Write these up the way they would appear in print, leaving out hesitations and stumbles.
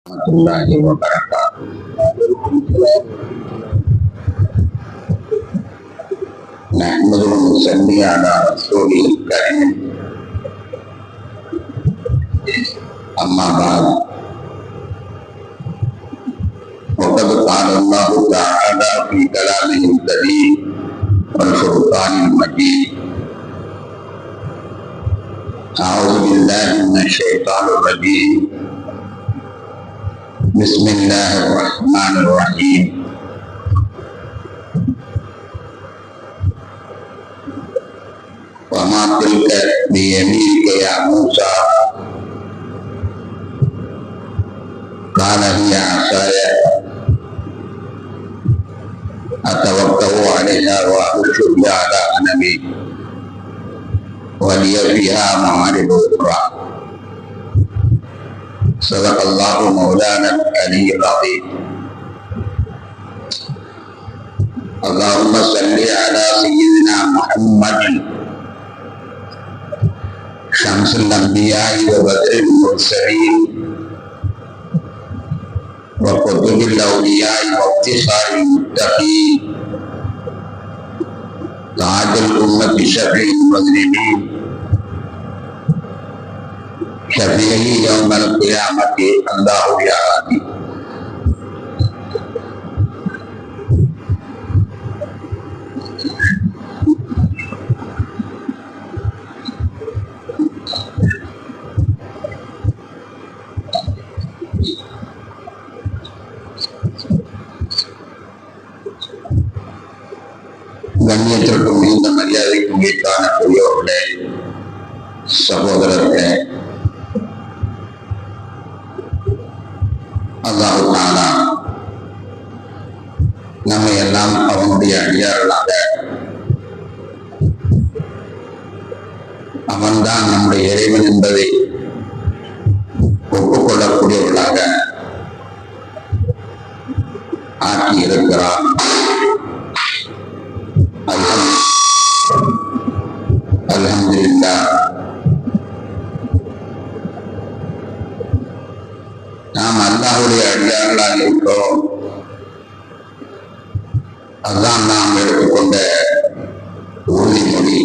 الله وبركاته. نحمد ونصلي على رسوله الكريم. أما بعد، وقد قال الله تعالى في كلامه الكريم والفرقان المجيد: أعوذ بالله من الشيطان الرجيم. بسم الله الرحمن الرحيم. وما تلك بيمينك يا موسى؟ قال هي عصاي أتوكأ عليها وأهش بها على غنمي ولي فيها معارض أخرى. صدق الله مولانا العلي العظيم. اللهم صل على سيدنا محمد شمس الأنبياء وبدر المرسلين وقطب الأولياء وافتخار المتقين تاج الأمة شفيع المذنبين شفيعه يوم القيامة الله يا هادي. கண்ணியத்திற்கும் இந்த மரியாதைக்கும் காணக்கூடியவர்களே, சகோதரர்களே, அல்லாஹ் தஆலா நம்மை எல்லாம் அவனுடைய அடியார்களாக, அவன்தான் நம்முடைய இறைவன் என்பதை ஒப்புக்கொள்ளக்கூடியவர்களாக ஆக்கி இருக்கிறார். அல்ஹம்துலில்லாஹ். நாம் அல்லாஹ்வுடைய அடியார்களாக இருக்கிறோம். அதுதான் நாம் எடுத்துக்கொண்ட உறுதிமொழி.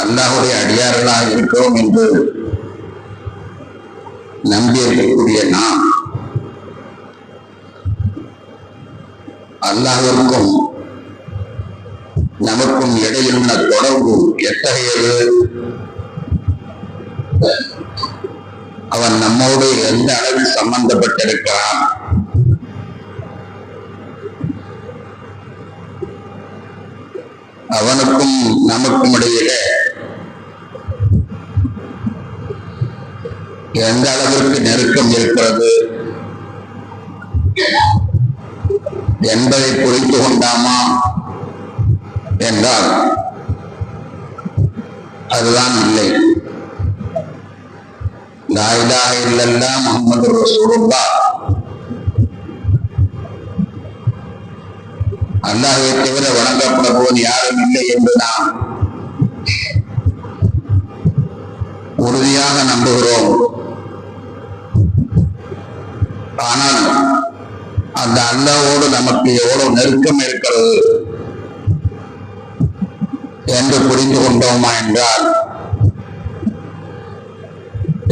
அல்லாஹ்வுடைய அடியார்களாக இருக்கிறோம் என்று நம்பியிருக்கக்கூடிய நாம் அல்லாஹ்விற்கும் நமக்கும் இடையில் உள்ள தொடர்பு எத்தகையது? அவன் நம்மோடு எந்த அளவில் சம்பந்தப்பட்டிருக்கிறான்? அவனுக்கும் நமக்கும் இடையிலே எந்த அளவிற்கு நெருக்கம் இருக்கிறது என்பதை புரிந்து கொண்டாமா என்றால் அதுதான் இல்லை. லா இலாஹ இல்லல்லாஹ் முஹம்மது ரசூலுல்லாஹ், அல்லாஹ்வை தவிர வணங்கப்படுவோன் யாரும் இல்லை என்று நாம் உறுதியாக நம்புகிறோம். ஆனால் அந்த அல்லாஹ்வோடு நமக்கு எவ்வளவு நெருக்கம் இருக்கிறது என்று புரிந்து கொண்டோமா என்றால்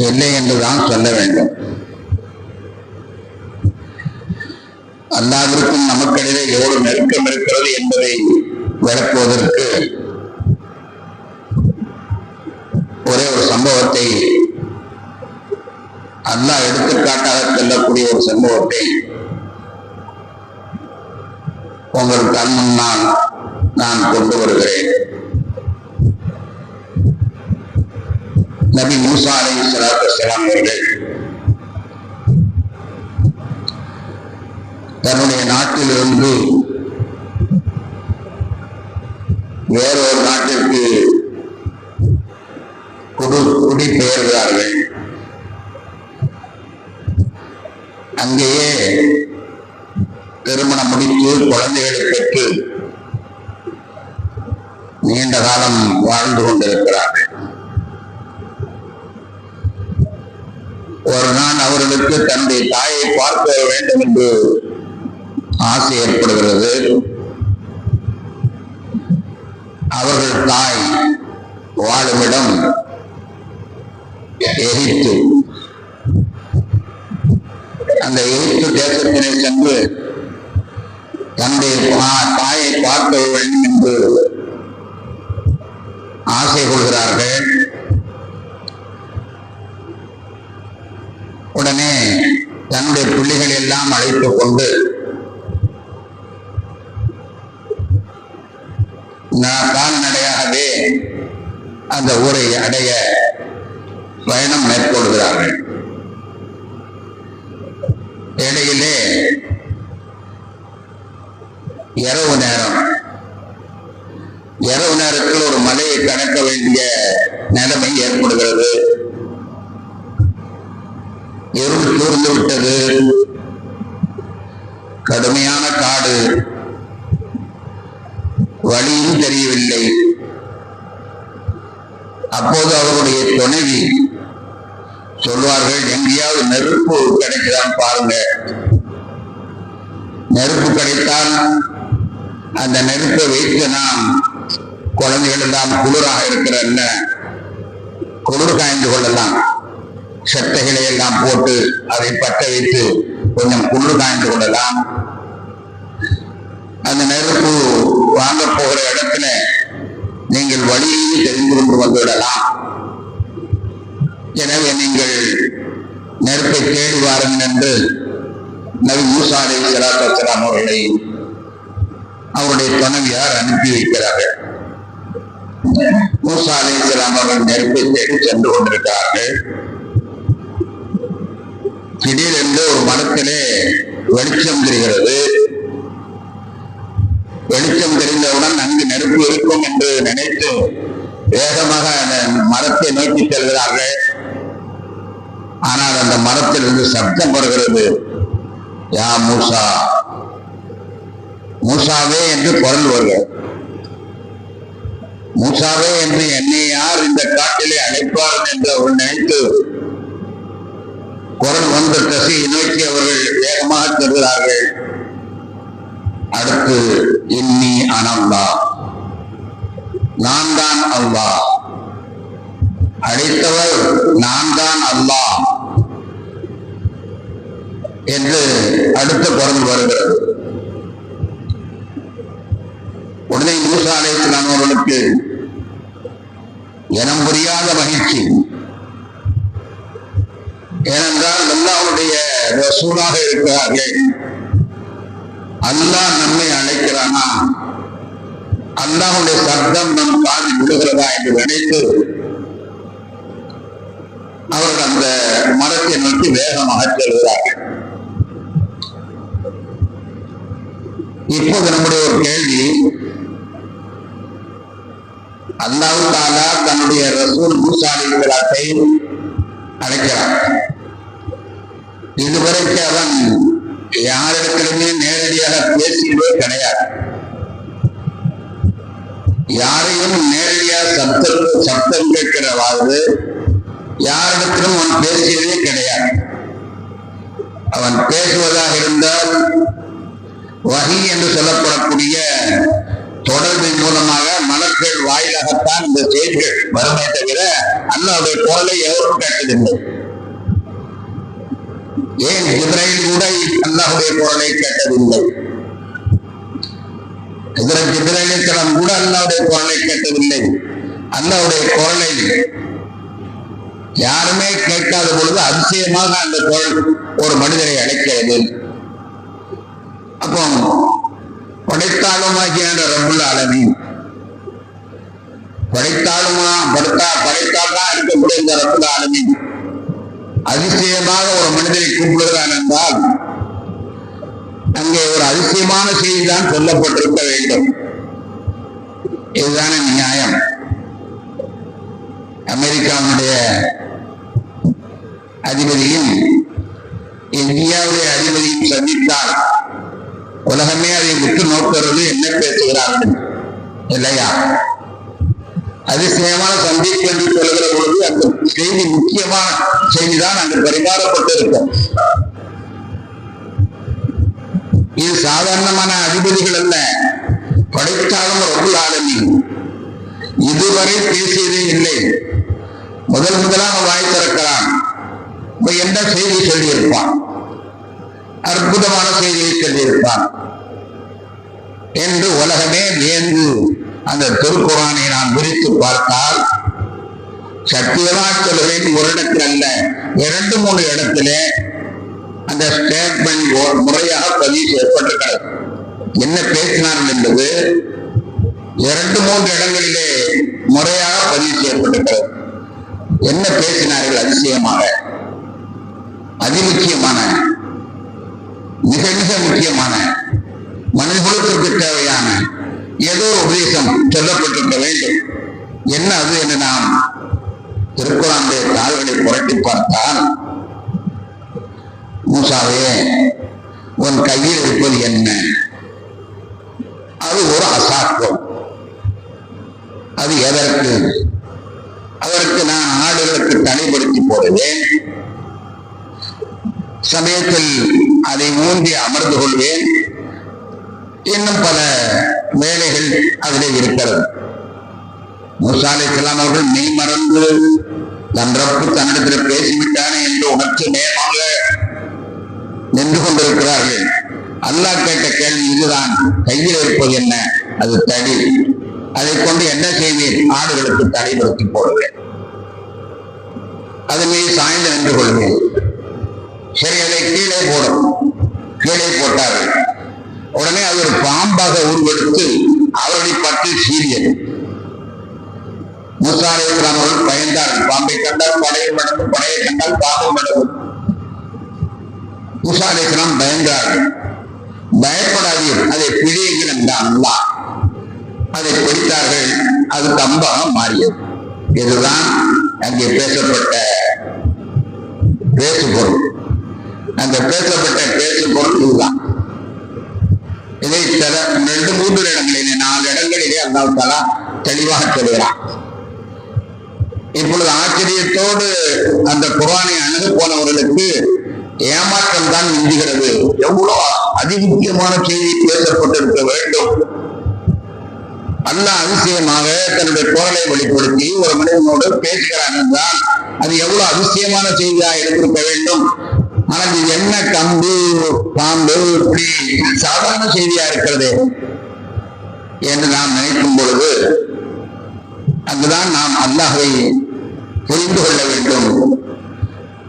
இல்லை என்றுதான் சொல்ல வேண்டும். அல்லாஹ்விற்கும் நமக்கிடையே எவ்வளவு நெருக்கம் இருக்கிறது என்பதை விளக்குவதற்கு ஒரே ஒரு சம்பவத்தை, அல்லாஹ் எடுத்துக்காட்டாக சொல்லக்கூடிய ஒரு சம்பவத்தை உங்கள் கண் முன்னால் நான் கொண்டு வருகிறேன். நபி மூசா அலைஹிஸ்ஸலாத்து வஸ்ஸலாம் அவர்கள் தன்னுடைய நாட்டிலிருந்து வேறொரு நாட்டிற்கு குடிபெயர்கிறார்கள். அங்கேயே திருமணம் முடித்து குழந்தைகளை பெற்று நீண்ட காலம் வாழ்ந்து கொண்டிருக்கிறார்கள். ஒரு நாள் அவர்களுக்கு தன்னுடைய தாயை பார்க்க வேண்டும் என்று ஆசை ஏற்படுகிறது. அவர்கள் தாய் வாழுமிடம் எகிப்து. அந்த எகிப்து தேசத்தினை சென்று தன்னுடைய தாயை பார்க்க வேண்டும் என்று ஆசை கொள்கிறார்கள். உடனே தன்னுடைய பிள்ளைகள் எல்லாம் அழைத்துக் கொண்டு கால்நடையாகவே அந்த ஊரை அடைய பயணம் மேற்கொள்கிறார்கள். இடையிலே இரவு நேரத்தில் ஒரு மலையை கடக்க வேண்டிய நிலைமை ஏற்படுகிறது. இருள் சூழ்ந்து விட்டது. கடுமையான காடு, வழியும் தெரியவில்லை. அப்போது அவருடைய துணைவி சொல்வார்கள், எங்கேயாவது நெருப்பு கிடைக்குதான் பாருங்க. நெருப்பு கிடைத்தால் அந்த நெருப்பை வைத்து நாம் குழந்தைகள் எல்லாம் குளிராக இருக்கிற குளிர் காய்ந்து கொள்ளலாம். சட்டைகளை எல்லாம் போட்டு அதை பற்ற வைத்து கொஞ்சம் குளிர் காய்ந்து கொள்ளலாம். அந்த நெருப்பு வாங்க போகிற இடத்துல நீங்கள் வழியையும் தெரிந்து கொண்டு வந்துவிடலாம். எனவே நீங்கள் நெருப்பை தேடி வாருங்கள் என்று நபி மூசா அலைஹிஸ்ஸலாத்து வஸ்ஸலாம் அவர்களை அவருடைய துணைவியார் அனுப்பி வைக்கிறார்கள். மூசா அலைஹிஸ்ஸலாம் அவர்கள் நெருப்பை தேடி சென்று கொண்டிருக்கிறார்கள். திடீரென்று ஒரு மரத்திலே வெளிச்சம் தெரிகிறது. வெளிச்சம் தெரிந்தவுடன் அங்கு நெருப்பு இருக்கும் என்று நினைத்து வேகமாக அந்த மரத்தை நோக்கி செல்கிறார்கள். ஆனால் அந்த மரத்திலிருந்து சப்தம் வருகிறது, யா மூசா, மூசாவே என்று குரல் வருகிறது. மூசாவே என்று என்னை யார் இந்த காட்டிலே அழைப்பார்கள் என்று அவர்கள் நினைத்து குரல் வந்த திசையை நோக்கி அவர்கள் வேகமாக செல்கிறார்கள். அடுத்து இன்னி அனல்லா, நான் தான் அல்லாஹ், அழைத்தவர் நான் தான் அல்லாஹ் என்று அடுத்த குரல் வருகிறது. உடனே மூசா அலைஹிஸ்ஸலாம் அவர்களுக்கு இனம் புரியாத மகிழ்ச்சி. ஏனென்றால் அல்லாஹ்வுடைய ரசூலாக இருக்கிறார்கள். அல்லாஹ் நம்மை அழைக்கிறானா, அல்லாஹ்வுடைய சப்தம் நம் காதில் விழுகிறதா என்று நினைத்து அவர்கள் அந்த மரத்தை நோக்கி வேகமாக செல்கிறார்கள். இப்போது நம்முடைய ஒரு கேள்வி, அல்லாஹ் தஆலா தன்னுடைய ரசூல் மூசா அலைஹிஸ்ஸலாத்தை அழைக்கிறார். இதுவரைக்கு அவன் யாரிடத்திலுமே நேரடியாக பேசியதே கிடையாது. யாரையும் நேரடியாக சப்தம் கேட்கிறவாறு யாரிடத்திலும் அவன் பேசியதே கிடையாது. அவன் பேசுவதாக இருந்தால் வஹி என்று சொல்லப்படக்கூடிய தொடர்பின் மூலமாக மலக்கள் வாயிலாகத்தான் இந்த செய்திகள் வருமே தவிர அல்லாஹ்வுடைய குரலை எவரும் கேட்டதில்லை. ஏன் ஜிப்ரைல் கூட அல்லாஹ்வுடைய குரலை கேட்டதில்லை. ஜிப்ரைல் கூட அல்லாஹ்வுடைய குரலை கேட்டதில்லை. அல்லாஹ்வுடைய குரலை யாருமே கேட்காத பொழுது அதிசயமாக அந்த குரல் ஒரு மனிதரை அழைக்கிறது. அப்போ படைத்தாலுமாகிய ரப்புல் ஆலமீன், படைத்தால்தான் இருக்கக்கூடிய இந்த ரப்புல் ஆலமீன் அதிசயமாக ஒரு மனிதரை கூப்பிடுகிறான் என்றால் அங்கே ஒரு அதிசயமான செய்தி தான் சொல்லப்பட்டிருக்க வேண்டும். இதுதான நியாயம். அமெரிக்காவுடைய அதிபதியும் இந்தியாவுடைய அதிபதியும் சந்தித்தால் உலகமே அதை விட்டு நோக்கிறது, என்ன பேசுகிறார்கள் இல்லையா? அதிசயமான சந்திப்பு என்று சொல்லுகிற பொழுது அந்த செய்தி முக்கியமான செய்திதான் அங்கு பரிமாறப்பட்டிருக்கும். இது சாதாரணமான அதிபதிகள் அல்ல, படைத்தாலும் ரப்புல் ஆலமீன் இதுவரை பேசியதே இல்லை. முதலாக வாய் திறக்கிறான். என்ன செய்தி சொல்லியிருப்பான்? அற்புதமான செய்தியை சொல்லியிருப்பான் என்று உலகமே வியந்து அந்த திருக்குர்ஆனை நான் விரித்து பார்த்தால், சத்தியமா சொல்கிறேன், ஒரு இடத்தில் அல்ல 2-3 இடத்திலே அந்த ஸ்டேட்மெண்ட் முறையாக பதிவு செய்யப்பட்டிருக்கிறது. என்ன பேசினார்கள் என்பது 2-3 இடங்களிலே முறையாக பதிவு செய்யப்பட்டிருக்கிறது. என்ன பேசினார்கள்? அதிசயமாக, அதிமுக்கியமான, மிக மிக முக்கியமான, மனிதர்களுக்கு தேவையான ஏதோ உபதேசம் சொல்லப்பட்டிருக்க வேண்டும். என்ன அது என்று நாம் திருக்குர்ஆனுடைய தாள்களை புரட்டி பார்த்தால், மூசாவே, உன் கையில் இருப்பது என்ன? அது ஒரு அசாக்கம். அது எதற்கு? அதற்கு நான் ஆடுகளுக்கு தடைப்படுத்தி போடுவேன், சமயத்தில் அதை ஊன்றி அமர்ந்து கொள்வேன், இன்னும் பல வேலைகள் அதிலே இருக்கிறது. மூசா அலைஹிஸ்ஸலாம் அவர்கள் மெய் மறந்து தன் ரப்பு தன்னிடத்தில் பேசிவிட்டானே என்று உணர்ச்சி நேரமாக நின்று கொண்டிருக்கிறார்கள். அல்லாஹ் கேட்ட கேள்வி இதுதான், கையில் இருப்பது என்ன? அது தடி. அதை கொண்டு என்ன செய்வேன்? ஆடுகளுக்கு தடைப்படுத்தி போடுவேன், அது மீது சாய்ந்து நின்று கொள்வேன். சரி, அதை கீழே போடும். கீழே போட்டார்கள். உடனே அது ஒரு பாம்பாக உருவெடுத்து அவர்களை பற்றி சீறியது. மூசா அலைஹிஸ்ஸலாம் அவர்கள் பயந்தார்கள். பாம்பை கண்டால் படையில் நடக்கும், படையை கண்டால் பாம்பு நடக்கும். மூசா அலைஹிஸ்ஸலாம் பயந்தார்கள். பயப்படாதீர்கள், அதை பிடியுங்கள் என்றான் அல்லாஹ். அதை பிடித்தார்கள். அது கம்பாக மாறியது. இதுதான் அங்கே பேசப்பட்ட பேசுபொருள். அந்த பேசப்பட்ட பேசுபொருள் இதுதான். இதை 2-3 இடங்களிலே 4 இடங்களிலே அல்லாஹ் தஆலா தெளிவாக சொல்கிறான். இப்பொழுது ஆச்சரியத்தோடு அந்த குர்ஆனை அணுகு போனவர்களுக்கு ஏமாற்றம் தான் மிஞ்சுகிறது. எவ்வளவு அதிமுக்கியமான செய்தி பேசப்பட்டிருக்க வேண்டும். அல்லாஹ் அதிசயமாக தன்னுடைய குரலை வெளிப்படுத்தி ஒரு மனிதனோடு பேசுகிறான் என்றால் அது எவ்வளவு அதிசயமான செய்தியாக இருந்திருக்க வேண்டும். ஆனால் இது என்ன கம்பு பாம்பு இப்படி சாதாரண செய்தியா இருக்கிறது என்று நாம் நினைக்கும் பொழுது அங்குதான் நாம் அல்லாஹ்வை புரிந்து கொள்ள வேண்டும்,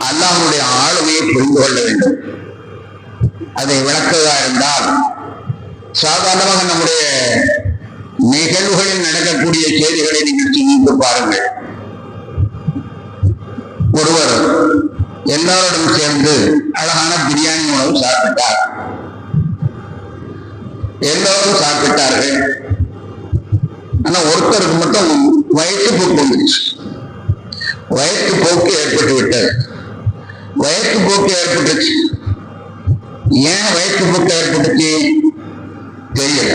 அல்லாஹ்வுடைய ஆளுமையை புரிந்து கொள்ள வேண்டும். அதை விளக்குவதா இருந்தால் சாதாரணமாக நம்முடைய நிகழ்வுகளில் நடக்கக்கூடிய செய்திகளை நீங்கள் சிந்தித்து பாருங்கள். ஒருவர் எல்லாரோடும் சேர்ந்து அழகான பிரியாணி உணவு சாப்பிட்டார். எல்லோரும் சாப்பிட்டார்கள். ஆனா ஒருத்தருக்கு மட்டும் வயிற்றுப்போக்கு வந்துச்சு. வயிற்றுப்போக்கு ஏற்பட்டு விட்டது. வயிற்றுப்போக்கு ஏற்பட்டுச்சு. ஏன் வயிற்றுப்போக்கு ஏற்பட்டுச்சு தெரியல.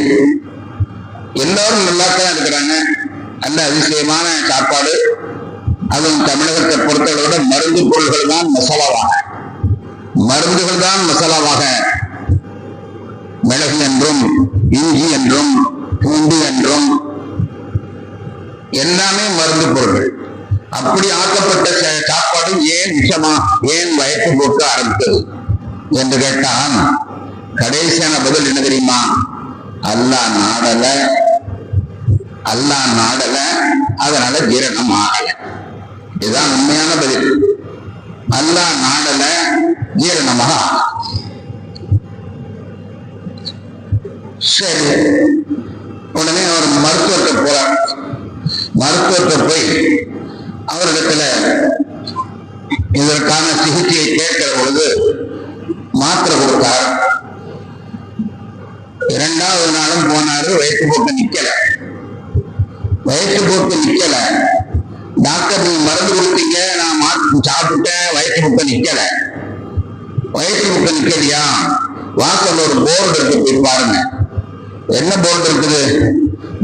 எல்லாரும் நல்லாத்தான் இருக்கிறாங்க. நல்ல அதிசயமான சாப்பாடு. அதுவும் தமிழகத்தை பொறுத்தவரை மருந்து பொருள்கள் தான் மசாலாவாக, மருந்துகள் தான் மசாலாவாக, மிளகு என்றும் இஞ்சி என்றும் பூண்டு என்றும் எல்லாமே மருந்து பொருள்கள். அப்படி ஆக்கப்பட்ட சாப்பாடு ஏன் விஷமா, ஏன் வயிற்று போக்கு ஆரம்பித்தது என்று கேட்டால் கடைசியான பதில் என்ன தெரியுமா? அல்லாஹ் நாடல, அல்லாஹ் நாடல, அதனால ஜீரணம் ஆகல. இதுதான் உண்மையான பதில். அல்லாஹ் நாடல, ஜீரணமாக. சரி, உடனே அவர் மருத்துவத்தை போறார். மருத்துவத்தை போய் அவரிடத்துல இதற்கான சிகிச்சையை கேட்கிற பொழுது மாத்திரை கொடுத்தார். 2வது நாளும் போனாரு, வயிற்றுப்போக்கு நிக்கல. வயிற்றுப்போக்கு நிக்கல. டாக்டர் நீங்க மருந்து கொடுத்தீங்க, நான் சாப்பிட்டேன், வயிற்றுப்போக்கு நிக்கல. வயிற்றுப்போக்கு நிக்கலையா? வாசல் ஒரு போர்டு இருக்கு, போய் பாருங்க. என்ன போர்டு இருக்குது?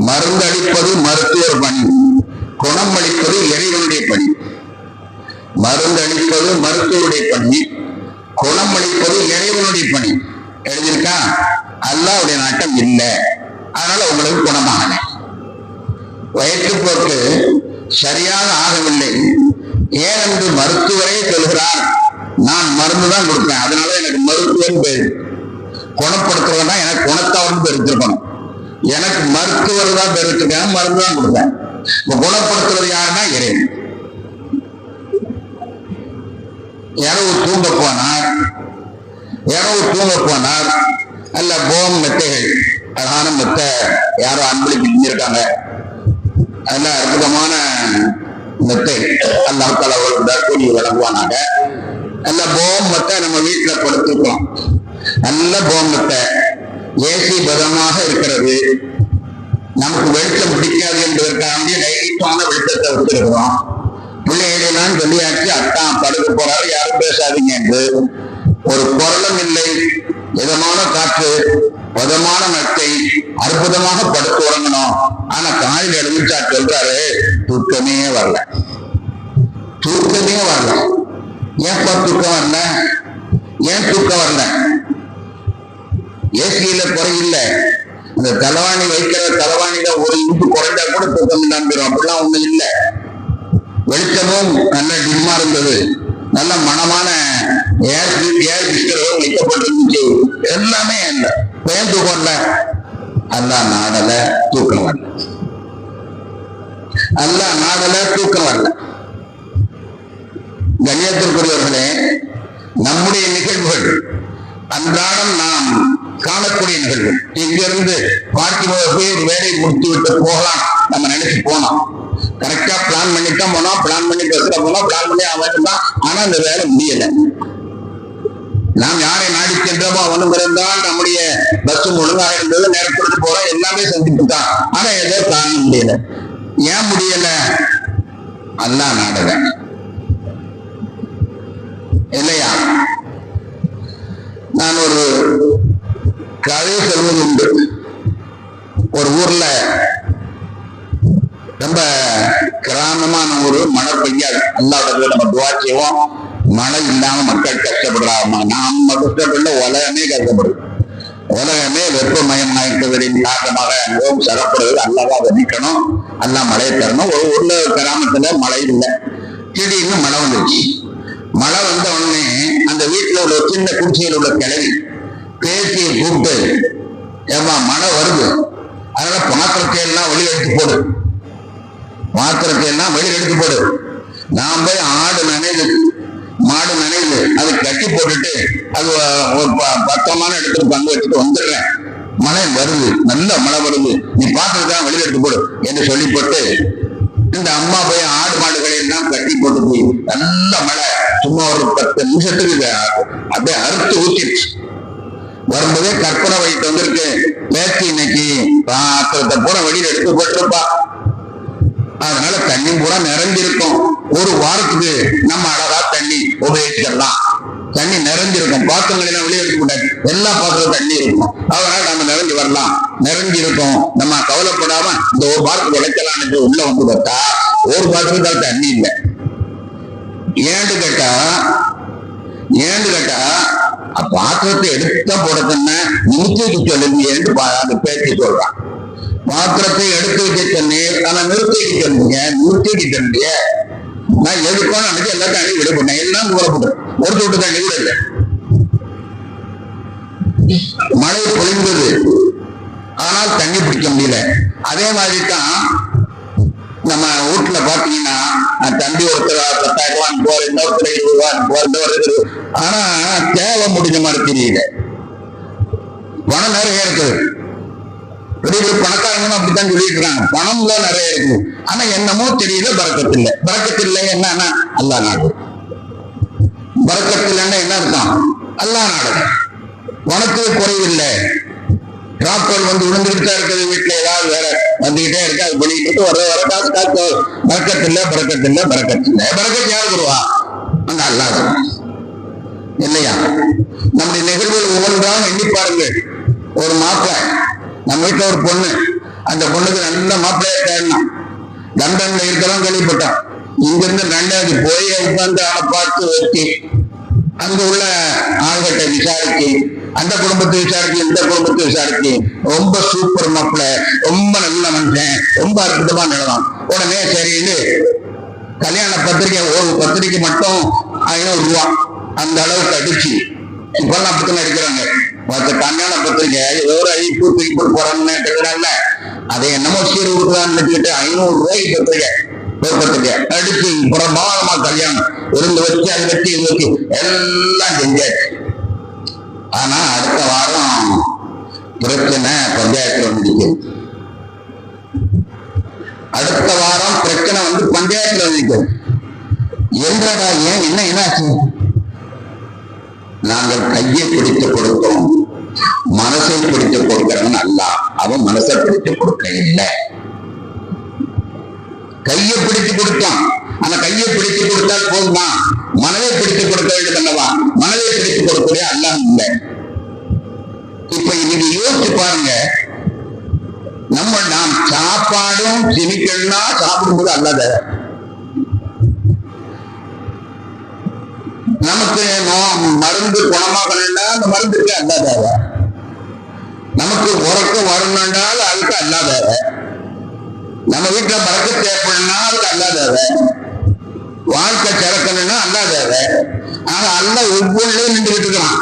மருந்து அளிப்பது மருத்துவர் பணி, குணம் அளிப்பது இறைவனுடைய பணி, மருந்து அளிப்பது மருத்துவருடைய பணி, குணம் அளிப்பது இறைவனுடைய பணி. எழுதியிருக்கா? அல்லாஹ்வுடைய நாட்டம் இல்லை, அதனால உங்களுக்கு குணமாகல. வயிற்றுப்போக்கு சரியாக ஆகவில்லை, ஏனென்று மருத்துவரே சொல்கிறார், நான் மருந்து தான் கொடுப்பேன், அதனால எனக்கு மருத்துவன் பேரு. குணப்படுத்துறதுனா எனக்கு குணத்தவன் பேர் இருக்கணும், எனக்கு மருத்துவர் தான் பேர் வச்சிருக்காங்க, மருந்து தான் கொடுப்பேன். குணப்படுத்துறது யாருன்னா இறைவன். இரவு தூங்க போனார் அல்ல போம் மெத்தைகள், அழகான மெத்தை யாரோ அன்பளிப்பு செஞ்சிருக்காங்க, நல்ல அற்புதமான மெத்தை, அல்லாஹ் தஆலா கூலி வழங்குவானாக. நல்ல போம் மெத்தை நம்ம வீட்டுல படுத்திருக்கோம், நல்ல போம் மெத்தை, ஏசி பதமாக இருக்கிறது. நமக்கு வெளிச்சம் பிடிக்காது என்பதற்காக லைட்டான வெளிச்சத்தை வச்சிருக்கிறோம். பிள்ளைகளெல்லாம் சொல்லியாச்சு, அத்தான் படுக்க போறாரு, யாரும் பேசாதீங்க என்று. ஒரு குரலும் இல்லை, இதமான காற்று, பதமான மெத்தை, அற்புதமாக படுத்து உறங்கணும். ஆனா காலையில் எழுந்துச்சா சொல்றாரு, தூக்கமே வரல. ஏன்பா தூக்கம் வரல? ஏன் தூக்கம் வரல? ஏசியில குறையில்லை, அந்த தலைவாணி வைக்கிற தலைவாணியில ஒரு இன்ச்சு குறைஞ்சா கூட தூக்கம் இல்லாம போயிடும். அப்படிலாம் ஒண்ணு இல்லை. வெளிச்சமும் நல்ல டிம்மா இருந்தது, நல்ல மனமான ஏர் பிஸ்டர்களும் வைக்கப்பட்டிருந்துச்சு, எல்லாமே இல்லை. ஏன் தூக்கம் வரல? அல்லாஹ் நாடல, தூக்கம் வரல. அல்லாஹ் நாடல, தூக்கம் வரல. கண்ணியத்திற்குரியவர்களே, நம்முடைய நிகழ்வுகள் அன்றாடம் நாம் காணக்கூடிய நிகழ்வுகள். இங்கிருந்து பார்க்கும்போது போய் வேலை முடித்து விட்டு போகலாம் நம்ம நினைச்சு போனோம், கரெக்டா பிளான் பண்ணித்தான் போனோம், பிளான் பண்ணி பேசுற போனோம், பிளான் பண்ணி அவன் தான். ஆனா அந்த வேலை முடியல. நாம் யாரை நாடி சென்றோமோ அவனும் இருந்தால், நம்முடைய பஸ்ஸும் ஒழுங்காக இருந்தது, நேரப்படுத்தி போறோம், எல்லாமே சந்திப்புத்தான். ஆனா ஏதோ தாங்க முடியல. ஏன் முடியல? அல்லாஹ் நாடல இல்லையா? நான் ஒரு கதை சொல்வது உண்டு. ஒரு ஊர்ல ரொம்ப கிராமமான ஊரு, மழை பெய்யாது. அல்லாஹ்விடத்துல நம்ம துஆ செய்வோம், மழை இல்லாம மக்கள் கஷ்டப்படுறாங்க. நாம கஷ்டப்படல, உலகமே கஷ்டப்படுது. உலகமே வெப்பமயமாயிருப்பதின் காரணமாக அனுபவம் சரப்படுறது. அல்லாஹ் அதை நீக்கணும், அல்லாஹ் மழையை தரணும். ஒரு ஊர்ல கிராமத்துல மழை இல்லை, திடீர்னு மழை வந்துருச்சு. மழை வந்த உடனே அந்த வீட்டுல உள்ள சின்ன குடிசையில் உள்ள கிளவி பேசியை கூப்பிட்டு, ஏமா மழை வருது, அதனால பாத்திரத்தை எல்லாம் வெளியே எடுத்து போடு, பாத்திரத்தை எல்லாம் வெளியே எடுத்து போடு. நான் போய் ஆடு நனையுது, மாடு நனையுது, அது கட்டி போட்டுட்டு அது ஒரு பத்திரமான இடத்துல பங்கு வச்சுட்டு வந்துடுறேன். மழை வருது, நல்ல மழை வருது, நீ பாத்திரத்தை வெளியே எடுத்து போடு என்று சொல்லி போட்டு இந்த அம்மா போய் ஆடு மாடுகளை எல்லாம் கட்டி போட்டு போய் நல்ல மழை, சும்மா ஒரு 10 நிமிஷத்துக்கு அப்படியே அறுத்து ஊத்திடுச்சு. வரும்போதே கற்பனை வயிற்று வந்திருக்கு, பேச்சு இன்னைக்கு பாத்திரத்தை பூரா வெளியில எடுத்து போட்டிருப்பா, அதனால தண்ணி பூரா நிறைஞ்சிருக்கும். ஒரு வாரத்துக்கு நம்ம அழகா தண்ணி உபயோகிச்சிடலாம். தண்ணி நிறைஞ்சிருக்கும், பாத்திரங்கள் எல்லாம் வெளியே எடுக்க கூடாது, எல்லா பாத்திரம் தண்ணி இருக்கும், அதனால நம்ம நிறைஞ்சு வரலாம். நிறைஞ்சிருக்கும், நம்ம கவலைப்படாம இந்த ஒரு வாரத்துக்கு உழைக்கலான்னு உள்ள வந்து பார்த்தா ஒரு பாத்திரத்தால் தண்ணி இல்லை. ஏன்னு கேட்டா பாத்திரத்தை எடுத்துதான் போடத்தன்ன நிறுத்தி சொல்லுங்க என்று அந்த பேச்சு சொல்றான். பாத்திரத்தை எடுத்து வைக்க சொன்னேன், ஆனா நிறுத்திட்டு சொன்னீங்க, நான் எதுக்கும் நினைச்சு எல்லா தண்ணி விட போட்டேன், எல்லாம் கூறப்பட்டேன், ஒரு தொட்டு தண்ணி கூட இல்லை. மழை பொழிந்தது, ஆனால் தண்ணி பிடிக்க முடியல. அதே மாதிரி தான் நம்ம வீட்டுல பாத்தீங்கன்னா தம்பி ஒருத்தர் 10,000 ரூபாய் போற, இன்னொருத்தர் 20 ரூபாய் வருது, ஆனா தேவை முடிஞ்ச மாதிரி தெரியல. பணம் நிறைய இருக்குது, பெரிய பணக்காரங்களும் அப்படித்தான் சொல்லிட்டு இருக்காங்க, பணம்ல நிறைய இருக்குது, ஆனா என்னமோ தெரியல, பரக்கத்தில்லை. என்னன்னா அல்லாஹ் நாடு. பரக்கத்தில்லைன்னா என்ன அர்த்தம்? அல்லாஹ் நாடு. பணத்துக்கு குறைவில்லை, டிராக்டர் வந்து விழுந்துகிட்டு தான் இருக்குது, வீட்டுல ஏதாவது வேற வந்துகிட்டே இருக்கு, அது பண்ணிட்டு வர காசு பறக்கத்தில்லை. பறக்கத்து யாரு தருவா? அந்த அல்லாஹ் இல்லையா? நம்முடைய நிகழ்வுகள் ஒவ்வொன்றாக எண்ணி பாருங்கள். ஒரு மாப்பிள்ளை, நம்ம வீட்டுல ஒரு பொண்ணு, அந்த பொண்ணுக்கு நல்ல மாப்பிள்ளைய தேடணும். லண்டன்ல இருக்கிறோம் கேள்விப்பட்டோம். இங்கிருந்து லண்டனுக்கு போய் உட்கார்ந்து ஆளை பார்த்து வச்சு அங்க உள்ள ஆள்கிட்ட விசாரிச்சு, அந்த குடும்பத்தை விசாரிச்சு, இந்த குடும்பத்தை விசாரிச்சு, ரொம்ப சூப்பர் மாப்பிள்ள, ரொம்ப நல்ல மனுஷன், ரொம்ப அற்புதமா நடலாம். உடனே சரின்னு கல்யாண பத்திரிகை, ஒரு பத்திரிகை மட்டும் 500 ரூபா அந்த அளவுக்கு அடிச்சு இப்பெல்லாம் அப்படித்தான் அடிக்கிறாங்க. மற்ற கல்யாண பத்திரிகை ஏதோ ஒரு அழிப்பு தூக்கி போறாங்கன்னு அதை என்னமோ சீர் கொடுக்குறான்னு நினைச்சுக்கிட்டு 500 ரூபாய்க்கு பத்திரிகை அடிச்சு பிரமாதமா கல்யாணம் இருந்து வச்சு அது வச்சு இது வச்சு எல்லாம் செஞ்சாச்சு. ஆனா அடுத்த வாரம் பிரச்சனை பஞ்சாயத்துல வந்துச்சு. அடுத்த வாரம் பிரச்சனை பஞ்சாயத்துல வந்துச்சு. என்றடா ஏன் என்னாச்சு? நாங்கள் கையை பிடித்து கொடுத்தோம், மனசை பிடித்து கொடுக்கிறவன் அல்ல, அவன் மனசை பிடித்து கொடுக்க இல்லை. கையை பிடித்து கொடுத்தான். ஆனா கையை பிடித்து கொடுத்தால் போதுமா? மனதை பிடித்து கொடுக்க வேண்டும் அல்லவா? மனதை பிடித்து கொடுக்கவே அல்லாஹ் இல்லை. இப்ப இன்னைக்கு யோசிச்சு பாருங்க, நாம் சாப்பாடும் சிமிக்கல்னா சாப்பிடும்போது அல்லாத, நமக்கு மருந்து குணமாகணும்னா அந்த மருந்துக்கு அல்லாத, நமக்கு உறக்கம் வரணும்னால் அதுக்கு அல்லாத, நம்ம வீட்டுல பறக்க தேவைப்படுனா அதுக்கு அல்லாத, வாழ்க்கை சிறக்கணும்னா அல்லாத. ஆக அல்ல ஒவ்வொன்றையும் நின்றுகிட்டு இருக்கான்.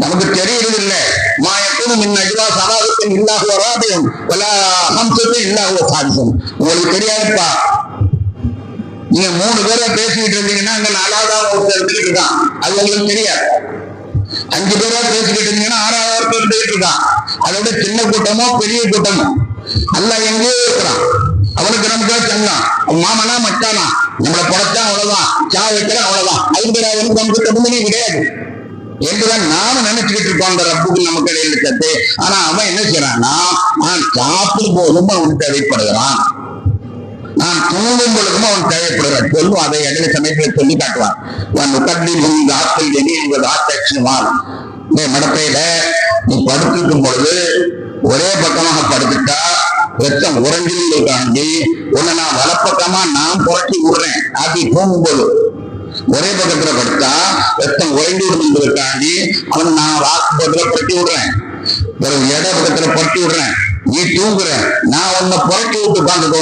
நமக்கு தெரியறது இல்லை. மாயக்கும் மின் அஜ்வா சலாதத்தின் இல்லாஹ் வராபியும் வலா ஹம்சத்தின் இல்லாஹ் சாதிசம். உங்களுக்கு தெரியாதுப்பா. நீங்க 3 பேரை பேசிக்கிட்டு இருந்தீங்கன்னா அங்க 4ஆவது ஒருத்தர் இருந்துகிட்டு இருக்கான், அது உங்களுக்கு தெரியாது. 5 பேரா பேசிக்கிட்டு இருந்தீங்கன்னா 6ஆவது ஒருத்தர் இருந்துகிட்டு இருக்கான். அதோட சின்ன கூட்டமோ பெரிய கூட்டமோ அல்லாஹ் எங்கேயோ இருக்கிறான். அவனுக்கு நமக்கு சொன்னான், மாமனா மச்சானா, நம்மளை படைச்சா அவ்வளவுதான், சா வைக்கிறேன் அவ்வளவுதான், 5 பேராவது நமக்கு தகுந்தனே கிடையாது என்றுதான் நாம நினைச்சுக்கிட்டு இருக்கோம். அந்த ரப்புக்கு நமக்கு இடையில கத்து. ஆனா அவன் என்ன செய்யறான்னா, நான் சாப்பிடும் போதும் அவனுக்கு தேவைப்படுகிறான், நான் தூங்கும் பொழுதும் அவன் தேவைப்படுகிறான். சொல்லும் அதை இடையில சமயத்தில் சொல்லி காட்டுவான். மடப்பையில நீ படுத்திருக்கும் பொழுது ஒரே பக்கமாக படுத்துட்டா ரத்தம் உறைஞ்சிருக்காண்டி உன்னை நான் வலப்பக்கமா நான் புரட்டி விடுறேன். அப்படி தூங்கும்போது ஒரே பக்கத்துல படுத்தா ரத்தம் உறைந்து விடுவதற்காண்டி அவன் நான் வாக்கு பக்கத்துல புரட்டி விடுறேன், ஒரு இட பக்கத்துல புரட்டி விடுறேன். நீ தூங்குற, நான் உன்னை புரட்டி விட்டு உட்காந்துட்டு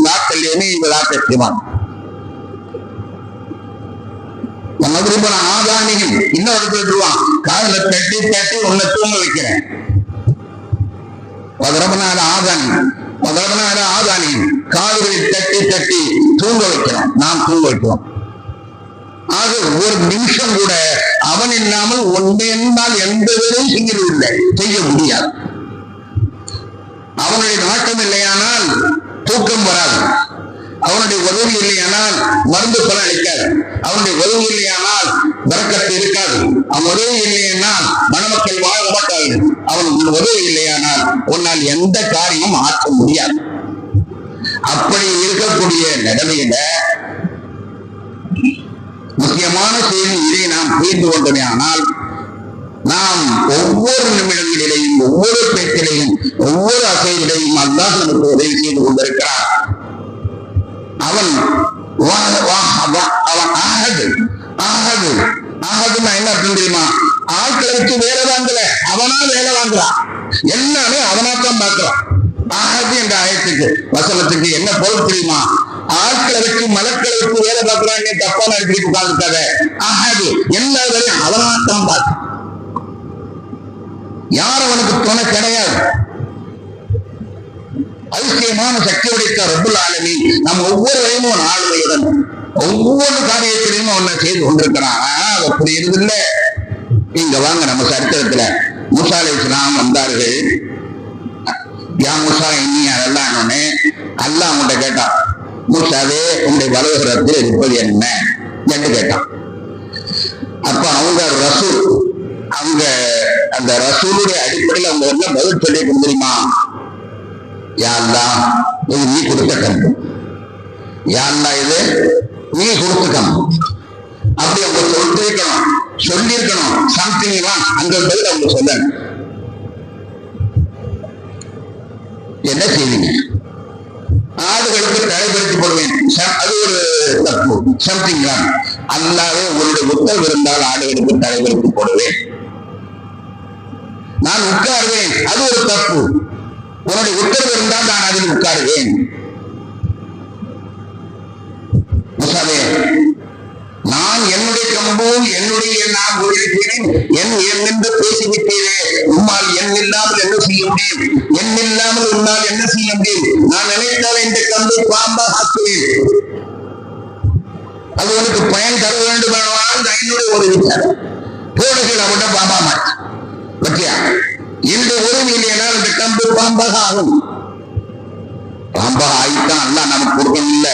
நாட்கள் இந்த ஆட்சிவான் ஆதானிகள் இன்னொரு இடத்துவான். காதல தட்டி தட்டி உன்னை தூங்க வைக்கிறேன். ஆதானி காதுகளை தட்டி தட்டி தூங்க வைக்கிறோம், நாம் தூங்க வைக்கிறோம். ஆக ஒரு நிமிஷம் கூட அவன் இல்லாமல் ஒன்றால் எந்த வேலையும் செய்ய முடியாது. அவனுடைய நாட்டம் இல்லையானால் தூக்கம் வராது. அவனுடைய உதவி இல்லையானால் மருந்து பலன் அளிக்காது. அவனுடைய உதவி இல்லையானால் பரக்கத்து இருக்காது. அவன் உதவி இல்லையானால் மணமக்கள் வாழ மாட்டார்கள். அவன் உதவி இல்லையானால் உன்னால் எந்த காரியமும் ஆற்ற முடியாது. அப்படி இருக்கக்கூடிய நிலைமையில முக்கியமான செய்தி இதை நாம் புரிந்து கொண்டோமே ஆனால், நாம் ஒவ்வொரு நிமிடங்களிலேயும், ஒவ்வொரு பேச்சிலையும், ஒவ்வொரு அசைவிலையும் அல்லாஹ் நமக்கு உதவி செய்து கொண்டிருக்கிறார். அவன் என்ன அர்த்தம் தெரியுமா? ஆட்களை வச்சு வேலை வாங்கல, அவனா வேலை வாங்குறான். எல்லாமே அவனாத்தான் பார்க்கிறான். ஆகது என்ற ஆயத்துக்கு வசனத்துக்கு என்ன பொருள் தெரியுமா? ஆட்களை வச்சு மலக்களை வச்சு வேலை பார்க்கிறான், தப்பா நடத்திட்டு உட்கார்ந்துட்டாங்க. ஆகது எல்லா வேலையும் அவனாத்தான் பார்க்க, யார் அவனுக்கு துணை கிடையாது. அதிசயமான சக்தி உடைத்த ரப்புல் ஆலமீன் நம் ஒவ்வொருவரையும் ஆளுமையுடன் ஒவ்வொரு காரியத்திலையும் அவனை செய்து கொண்டிருக்கிறான். அப்படி இருதில்ல. இங்க வாங்க, நம்ம சரித்திரத்துல மூசா அலைஹிஸ்ஸலாம் வந்தார்கள். யா மூசா இன்னி அதெல்லாம் அல்லாஹ் அவங்கள்ட்ட கேட்டான், மூசாவே உங்களுடைய வலதுகரத்தில் இருப்பது என்ன என்று கேட்டான். அப்ப அவங்க ரசூல், அவங்க அந்த ரசூலுடைய அடிப்படையில் அவங்க என்ன பதில் சொல்லி தெரியுமா? யா அல்லாஹ் இது நீ கொடுத்த கம்பு, யா அல்லாஹ் இது நீ கொடுத்த கம்பு. அப்படி அவங்க சொல்லியிருக்கணும் சம்திங் அங்க பதில் அவங்க சொல்ல என்ன செய்வீங்க? ஆக ஆடுகளுக்கு தடைபடுத்தி போடுவேன். அது ஒரு தப்பு. Something wrong. அல்லாவே உங்களுடைய உத்தரவு இருந்தால் ஆடுகளுக்கு தடைபடுத்தி போடுவேன். நான் உட்காருவேன், அது ஒரு தப்பு. உன்னுடைய உத்தரவு இருந்தால் நான் அதில் உட்காருவேன். நான் என்னுடைய கம்பு என்னுடைய நான் என்று பேசிவிட்டேனே. உம்மால் என் இல்லாமல் என்ன செய்ய முடியும்? என் இல்லாமல் உன்னால் என்ன செய்ய முடியும்? நான் நினைத்தால் இந்த கம்பை பாம்பாக ஆக்குவேன். அது உனக்கு பயன் தர வேண்டுமானால் என்னுடைய ஒரு விசாரம் போடுகள் அவட பாம்பா மாற்றி பற்றியா இந்த உறவு இல்லையானால் இந்த கம்பு பாம்பாக ஆகும். பாம்பாக ஆகித்தான் அல்ல நமக்கு கொடுக்கணும். இல்ல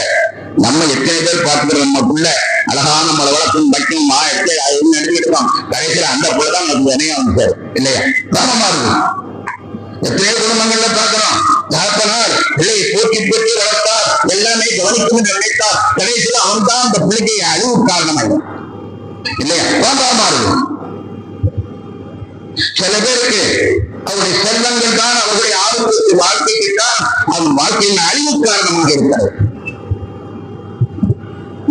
நம்ம எத்தனை பேர் பார்த்துக்கிறோம். நம்ம புள்ள அழகான நம்மளை வளர்க்கும் வைக்கும் எடுத்துக்கிட்டோம். கடைசியில் அந்த புள்ளதான் நமக்கு வினையாகும் சார் இல்லையா? பாவமா இருக்கும். எத்தனையோ குடும்பங்கள்ல பார்க்கிறோம். தகப்பனார் பிள்ளையை போட்டி போட்டி வளர்த்தார், எல்லாமே கவனிக்கும் என்று நினைத்தார். கடைசியில் அவன் தான் அந்த பிள்ளைக்கு அழிவு காரணமாகும் இல்லையா? பாவமா இருக்கும். சில பேருக்கு அவருடைய செல்வங்கள் தான் அவர்களுடைய ஆரோக்கியத்தின் வாழ்க்கைக்கு தான் அவன் வாழ்க்கையின் அழிவு காரணமாக இருக்கிறது.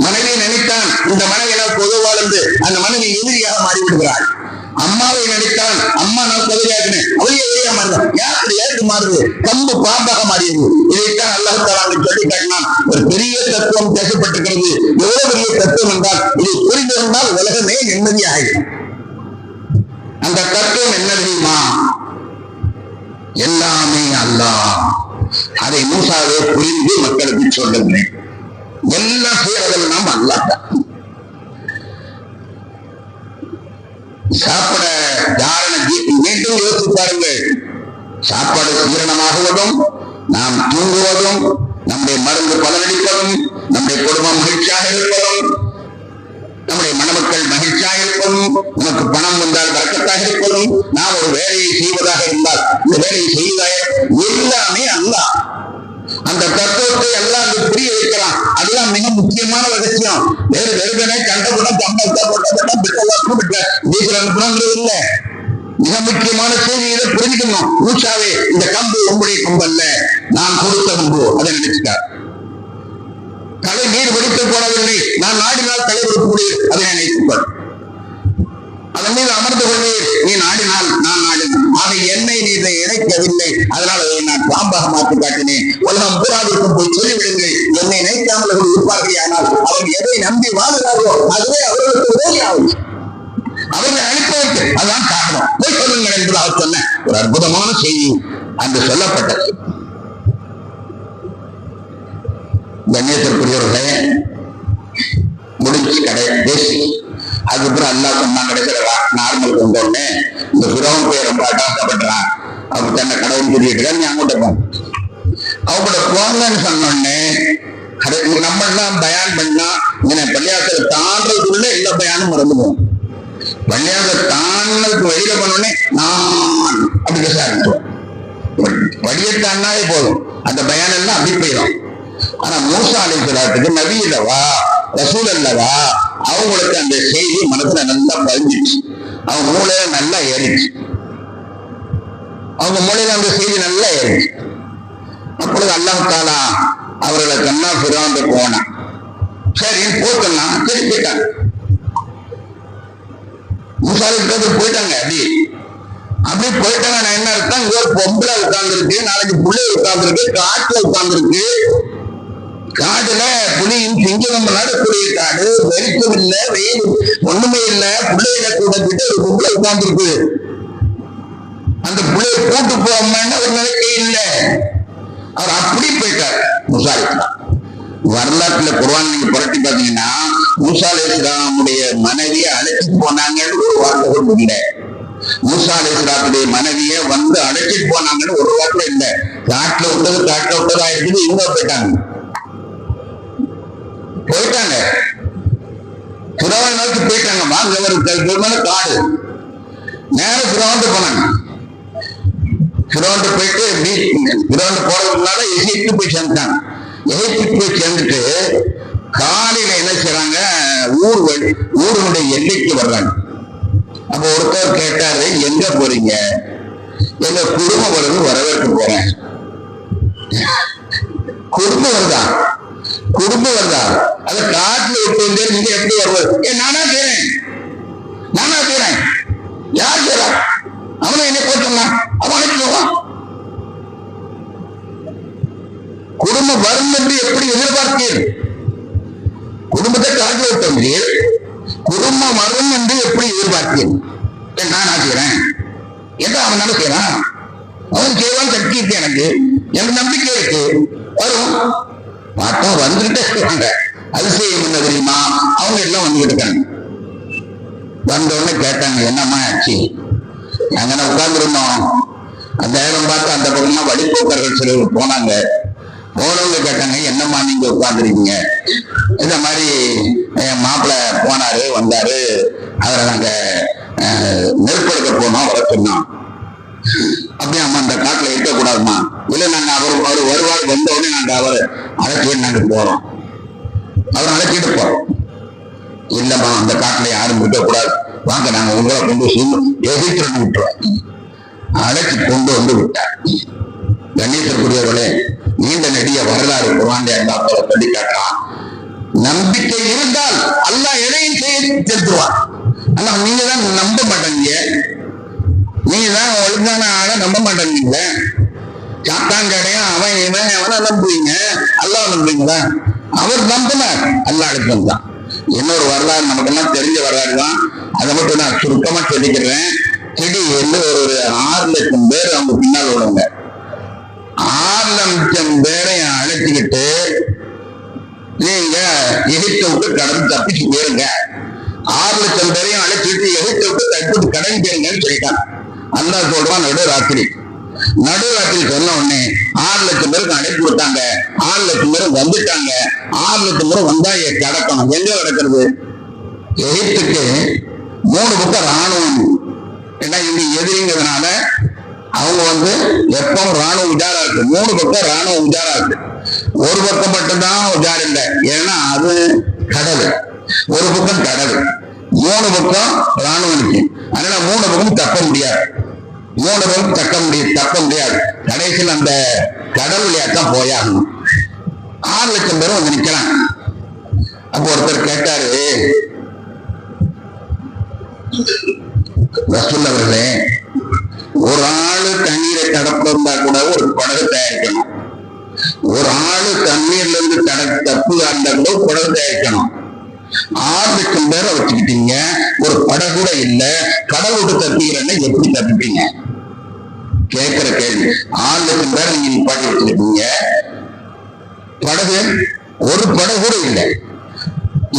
மனைவியை நினைத்தான் இந்த மனைவி நான் பொது வாழ்ந்து அந்த மனைவி எதிரியாக மாறிவிடுகிறாள். அம்மாவை நினைத்தான் அம்மா நான் பகுதியாக அவளே எதிரியாக மாறுதான். யாருக்கு மாறுது? கம்பு பாம்பாக மாறியது. இதைத்தான் அல்லாஹ் தஆலா சொல்லி காட்டினான். ஒரு பெரிய தத்துவம் பேசப்பட்டிருக்கிறது. எவ்வளவு பெரிய தத்துவம் என்றால் இதை புரிந்திருந்தால் உலகமே நிம்மதியாகும். அந்த தத்துவம் என்ன தெரியுமா? எல்லாமே அல்லாஹ். அதை மூசாவே புரிந்து மக்களுக்கு சொல்லுங்கள். எல்லாம் செய்யறதெல்லாம் அல்லாஹ். சாப்பிட மீண்டும் யோசித்து பாருங்கள். சாப்பாடு சீரணமாகுவதும், நாம் தூங்குவதும், நம்முடைய மருந்து பலனளிப்பதும், நம்முடைய குடும்பம் மகிழ்ச்சியாக இருப்பதும், நம்முடைய மணமக்கள் மகிழ்ச்சியாக இருப்பதும், நமக்கு பணம் வந்தால் வரக்கத்தாக இருப்பதும், நாம் ஒரு வேலையை செய்வதாக இருந்தால் இந்த வேலையை செய்வதாக எல்லாமே அல்லாஹ். அந்த தத்துவத்தை எல்லாம் புரிய வைக்கலாம். அதெல்லாம் மிக முக்கியமான ரகசியம். வேறு வெறுதனை கண்டபுடம் இல்லை. மிக முக்கியமான செய்தியை புரிஞ்சுக்கணும். மூசாவே இந்த கம்பு உங்களுடைய கம்பு அல்ல, நான் கொடுத்த கம்பு. அதை நினைச்சுட்டார். தலை நீர் வெடித்து போனவில்லை, நான் நாடினால் தலை வெடிக்க முடியும். அதை நினைத்துப்பார். அதன் மீது அமர்ந்து கொள்வீர். நீ நாடினால் நான் நாடினேன். ஆக என்னை நீ இதை இணைக்கவில்லை, அதனால் அதை நான் பாம்பாக மாற்றி காட்டினேன். உலகம் பூராவிற்கும் போய் சொல்லிவிடுங்கள், என்னை நினைக்காமல் அவர்கள் இருப்பார்கள். ஆனால் அவர்கள் எதை நம்பி வாழ்கிறார்களோ அதுவே அவர்களுக்கு உதவியாகும். அவர்கள் அனுப்பதற்கு அதுதான் காரணம். போய் சொல்லுங்கள் என்று அவர் சொன்ன ஒரு அற்புதமான செய்தி அன்று சொல்லப்பட்டது. கண்ணியத்திற்குரியவர்களே, முடிஞ்சு கடை பேசி அதுக்கப்புறம் அல்லாஹ் சொன்னான். கிடைக்கிற நார்மல் கொண்டோடனே இந்த பிறவன் போய் ரொம்ப அட்டாசப்படுறான். அவர் தன்னை கடவுள் சொல்லிட்டு நீ அங்கிட்ட போங்க, அவங்களோட போங்கன்னு சொன்னோடனே நம்ம எல்லாம் பயான் பண்ணா இங்க பள்ளியாசலை தாண்டதுக்குள்ள எல்லா பயானும் மறந்துடுவோம். பள்ளியாசலை தாண்டதுக்கு வெளியில பண்ணோடனே நான் அப்படி பேச ஆரம்பிச்சோம். வழியை தாண்டாவே போதும், அந்த பயான் எல்லாம் அப்படி போயிடும். ஆனா மூசா அலைஹிஸ்ஸலாத்துக்கு நபி அல்லவா, ரசூல் அல்லவா, அவங்களுக்கு அந்த செய்தி மனசுல நல்லா பதிஞ்சிச்சு. அவங்க மூளையில நல்லா ஏறிச்சு. அவங்க மூளையில அந்த செய்தி நல்லா ஏறிச்சு. அப்பொழுது அல்லாஹ் தஆலா அவர்களை கண்ணா பிறந்து போனான். சரி போட்டோம்னா சரி போயிட்டாங்க. மூசா அலைஹிஸ்ஸலாத்துக்கு போயிட்டாங்க. அப்படி போயிட்டாங்க. நான் என்ன அர்த்தம்? இங்க ஒரு பொம்பளை உட்கார்ந்துருக்கு, நாளைக்கு புள்ளை உட்கார்ந்துருக்கு, காட்டுல உட்கார்ந்துருக்கு. காட்டுல புலியும் சிங்கம் நடக்கூடிய காடு, வெளிச்சம் இல்ல, வெயில் ஒண்ணுமே இல்ல, பிள்ளைகளை கூட்டிட்டு ஒரு பொம்பளை உட்கார்ந்துருக்கு. அந்த பிள்ளைய கூட்டு போவோம்னா ஒரு நிலைக்கை இல்லை. அவர் அப்படி போயிட்டார் மூசா அலைஹிஸ்ஸலாம். வரலாற்றுல குர்ஆன் நீங்க புரட்டி பாத்தீங்கன்னா மூசா அலைஹிஸ்ஸலாமுடைய மனைவியை அழைச்சிட்டு போனாங்கன்னு ஒரு வார்த்தை கூட இல்லை. மூசா அலைஹிஸ்ஸலாமுடைய மனைவியை வந்து அழைச்சிட்டு போனாங்கன்னு ஒரு வார்த்தை இல்லை. காட்டுல விட்டதா இருக்குது. இவங்க போயிட்டாங்க. பிறவன் நோக்கி போயிட்டாங்க. வாங்க ஒரு காடு நேரம் பிறவன் போனாங்க. பிறவன் போயிட்டு பிறவன் போறதுனால எகிப்து போய் சேர்ந்துட்டாங்க. எகிப்து போய் சேர்ந்துட்டு காலையில என்ன செய்யறாங்க, ஊருடைய எல்லைக்கு வர்றாங்க. அப்ப ஒருத்தர் கேட்டாரு, எங்க போறீங்க? எங்க குடும்பம் வரவேற்க போறேன். குடும்பம் வருதா? குடும்பம் வருதா? அதை காட்டுல விட்டு வந்து நீங்க எப்படி வருவது? நானா செய்றேன், நானா செய்றேன். யார் செய்றா? அவனை என்ன போட்டோம்னா அவன் அழைச்சிடுவான். குடும்பம் வரும் என்று எப்படி எதிர்பார்த்தீர்? குடும்பத்தை காட்டு விட்டீர், குடும்பம் வரும் என்று எப்படி எதிர்பார்த்தீர்? நானா செய்றேன் என்று அவன் நினைக்கிறான். அவன் செய்வான், சக்தி இருக்கு, எனக்கு நம்பிக்கை இருக்கு, வரும். பார்த்தா வந்துகிட்டே இருக்காங்க. அதிசயம் என்ன தெரியுமா? அவங்க எல்லாம் வந்துகிட்டு இருக்காங்க. வந்த உடனே கேட்டாங்க, என்னம்மா ஆச்சு? நாங்க உட்கார்ந்துருந்தோம். அந்த நேரம் பார்த்து அந்த பக்கமா வழிபோக்கர்கள் சிலர் போனாங்க. போனவங்க கேட்டாங்க, என்னம்மா நீங்க உட்கார்ந்துருக்கீங்க? இந்த மாதிரி என் மாப்பிள்ளை போனாரு, வந்தாரு, அவரை நாங்க நெருப்படுத்த போனோம், வர சொன்னோம். அப்படியே அம்மா அந்த காட்டுல இருக்கக்கூடாதுமா? இல்ல, நாங்க அவர் வருவார், வந்த உடனே நாங்க அவர் அழைச்சிட்டு நாங்க போறோம், அவர் அழைச்சிட்டு போறோம். இல்லம்மா, அந்த காட்டுல யாரும் விட்டக்கூடாது, வாங்க நாங்க உங்களை கொண்டு எதிர்த்து விட்டுறோம். அழைச்சி கொண்டு வந்து விட்டார். கணேசருக்குரியவர்களே, நீண்ட நெடிய வரலாறு குர்ஆன்ல அல்லாஹ் சொல்லி காட்டுறான். நம்பிக்கை இருந்தால் அல்லாஹ் எதையும் செய்து செலுத்துவான். ஆனா நீங்க தான் நம்ப மாட்டேங்க, நீங்க தான் ஒழுங்கான ஆளை நம்ப மாட்டேங்க. சாத்தாங்கடையும் அவன் இவன் அவனை நம்புவீங்க, அல்லாஹ் நம்புவீங்களா? அவர் நம்பினார், அல்லாஹ் அழுத்தம் தான். இன்னொரு வரலாறு நமக்கெல்லாம் தெரிஞ்ச வரலாறு தான், அதை மட்டும் நான் சுருக்கமா சொல்லிக்கிறேன். திடீர்னு ஒரு 6 லட்சம் பேர் அவங்க பின்னால் விடுங்க. 6 லட்சம் பேரை அழைச்சிக்கிட்டு நீங்க எகிப்தை விட்டு கடந்து தப்பிச்சு போயிருங்க. 6 லட்சம் பேரையும் அழைச்சிட்டு எகிப்தை விட்டு தப்பிட்டு கடந்து போயிருங்கன்னு சொல்லிட்டாங்க. அல்லாஹ் சொல்றான், நடுராத்திரி சொன்ன உடனே 6 லட்சம் பேருக்கு அழைப்பு கொடுத்தாங்க. 6 லட்சம் பேரும் வந்துட்டாங்க. 6 லட்சம் பேரும் வந்தா கிடக்கணும். எங்க கிடக்கிறது? எகிப்துக்கு 3 பக்கம் ராணுவம். ஏன்னா இங்க எதிரிங்கிறதுனால அவங்க எப்பவும் ராணுவம் உஜாரா இருக்கு. 3 பக்கம் ராணுவம் உஜாரா இருக்கு. ஒரு பக்கம் மட்டும்தான் உஜார் இல்லை, ஏன்னா அது கடல். ஒரு பக்கம் கடல், 3 பக்கம் ராணுவம் இருக்கு. அதனால 3 பக்கம் தப்ப முடியாது. 3 பக்கம் தப்ப முடியாது. கடைசியில் அந்த கடல் வழியாத்தான் போயாகணும். 6 லட்சம் பேரும் வந்து நிக்கிறாங்க. அப்போ ஒருத்தர் கேட்டாரு, ரசூல் அவர்களே, ஒரு ஆளு தண்ணீரை கடப்ப இருந்தா கூட ஒரு படகு தயாரிக்கணும். ஒரு ஆளு தண்ணீர்ல இருந்து தப்பு இருந்தா கூட ஒரு படகு தயாரிக்கணும். 6 லட்சம் பேரை வச்சுக்கிட்டீங்க, ஒரு படகு கூட இல்ல, கடல் விட்டு தப்பிக்கிறேன்னு எப்படி தப்பிப்பீங்க? கேட்கிற கேள்வி. 6 லட்சம் பேரை நீங்க நிப்பாட்டி வச்சிருக்கீங்க, படகு ஒரு படகு கூட இல்லை.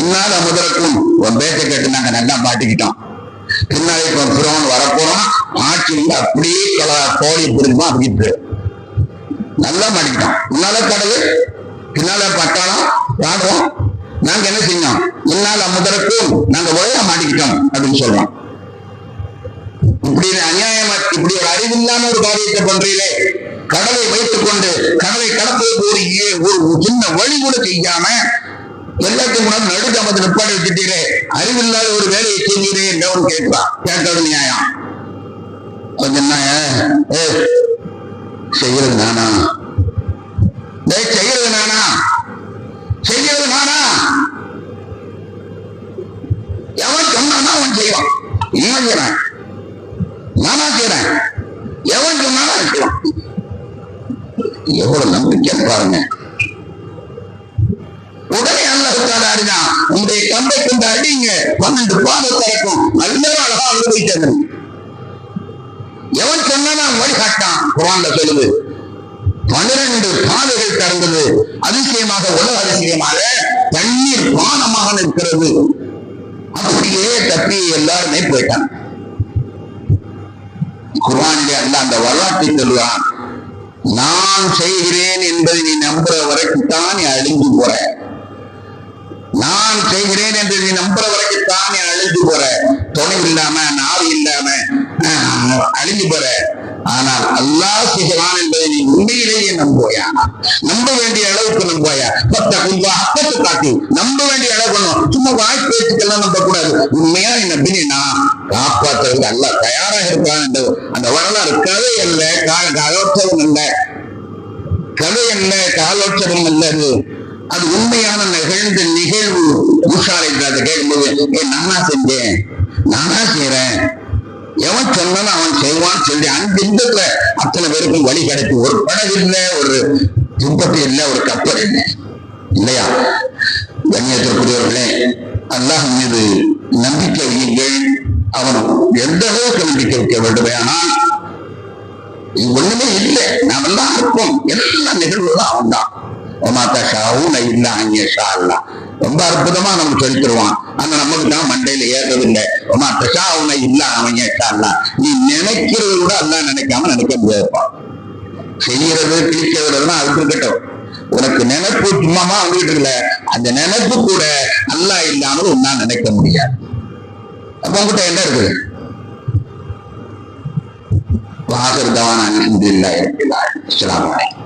இன்னால முதலுக்கும் உன் பேச்ச கேட்டு நாங்க நல்லா மாட்டிக்கிட்டோம். பின்னாலே இப்ப பிறவன் வரப்போறோம், ஆட்சி அப்படியே கோழி புரியுமா அப்படின்ட்டு நல்லா மாட்டிக்கிட்டோம். முன்னால கடவு, பின்னால பட்டாளம் பாடுறோம். நாங்க என்ன செஞ்சோம்? இன்னால முதலுக்கும் நாங்க ஒழுங்கா மாட்டிக்கிட்டோம் அப்படின்னு சொல்றோம். இப்படி அநியாயமா, இப்படி ஒரு அறிவில்லாம ஒரு காரியத்தை பண்றீங்களே. கடலை வைத்துக் கொண்டு கடலை கடப்பதற்கு ஒரு சின்ன வழி கூட செய்யாம எல்லாத்தையும் கூட நடுக்கமத்தை நிப்பாடி வச்சுட்டீங்களே, அறிவில்லாத ஒரு வேலையை செஞ்சீரே என்றவன் கேட்கிறான். கேட்டது நியாயம். கொஞ்சம் செய்யறது நானா? செய்யறது நானா? செய்யறது நானா? எவன் சொன்னானா அவன் செய்வான். இன்னும் செய்யறேன், நானா செய்யறேன். எவன் சொன்னானா செய்வான். எவ்வளவு நம்பிக்கை பாருங்க. உடனே அல்லாஹ் அறிதான், உங்களுடைய கம்பை கொண்டு அடிங்க, 12 பாதை திறக்கும். நல்ல அழகா அனுபவிச்சது. எவன் சொன்னா வழிகாட்டான். குர்ஆன்ல சொல்லுது, 12 பாதைகள் திறந்தது. அதிசயமாக, உலக அதிசயமாக தண்ணீர் பானமாக நிற்கிறது. அப்படியே தப்பி எல்லாருமே போயிட்டான். குர்ஆனிலே அல்லாஹ் அந்த வரலாற்றை சொல்லுவான். நான் செய்கிறேன் என்பதை நீ நம்புற வரைக்கும் தான் நீ அழிஞ்சு போற. நான் செய்கிறேன் என்று நீ நம்புற வரைக்கும் தான் நீ அழிஞ்சு போற. துணை இல்லாம, நாவி இல்லாம அழிஞ்சு போற. ஆனால் அல்லாஹ் செய்கிறான் என்பதை நீ உண்மையிலேயே நம்புவாயா? நம்ப வேண்டிய அளவுக்கு நம்புவாயா? அப்பத்து காட்டி நம்ப வேண்டிய அளவு. சும்மா வாய் பேச்சுக்கெல்லாம் நம்ப கூடாது. உண்மையா நம்பினா காப்பாற்றுறதுக்கு அல்லாஹ் தயாராக இருக்கிறான். அந்த வரலாறு கதை அல்ல, கதைச்சவன் அல்ல. கதை அல்ல, காலோட்சரம் அல்ல. அது உண்மையான நிகழ்ந்த நிகழ்வு. மூசாலை அதை கேட்கும்போது நானா செஞ்சேன், நானா செய்யறேன், எவன் சொன்னாலும் அவன் செய்வான்னு சொல்லி அந்த இந்த அத்தனை பேருக்கும் வழி கிடைக்கும். ஒரு படகு இல்லை, ஒரு துப்பத்து இல்லை, ஒரு கப்பல் இல்லை, இல்லையா? கண்ணியத்திற்குரியவர்களே, அல்லாஹ் மீது நம்பிக்கை வையுங்கள். அவன் எந்த அளவுக்கு நம்பிக்கை வைக்க வேண்டும். ஆனால் இது ஒண்ணுமே இல்லை, நாம் எல்லாம் இருப்போம், எல்லாம் நிகழ்வுதான் அவன் தான். ரொம்ப அற்புதமா நமக்கு சொல்லித்தருவான். ஆனா நமக்கு தான் மண்டையில ஏறது இல்லை. நீ நினைக்கிறது கூட எல்லாம் நினைக்காம நினைக்க முடியாதுப்பா. செய்யறது கிழிக்கிறதுனா அது இருக்கட்டும், உனக்கு நினைப்பு சும்மாமா வந்துகிட்டு இருக்கல, அந்த நினைப்பு கூட அல்லாஹ் இல்லாமல் உன்னால நினைக்க முடியாது. அப்ப உங்ககிட்ட என்ன இருக்குது? வாகர்தவான அல்ஹம்துலில்லாஹி ரப்பில் ஆலமீன். அஸ்ஸலாமு அலைக்கும்.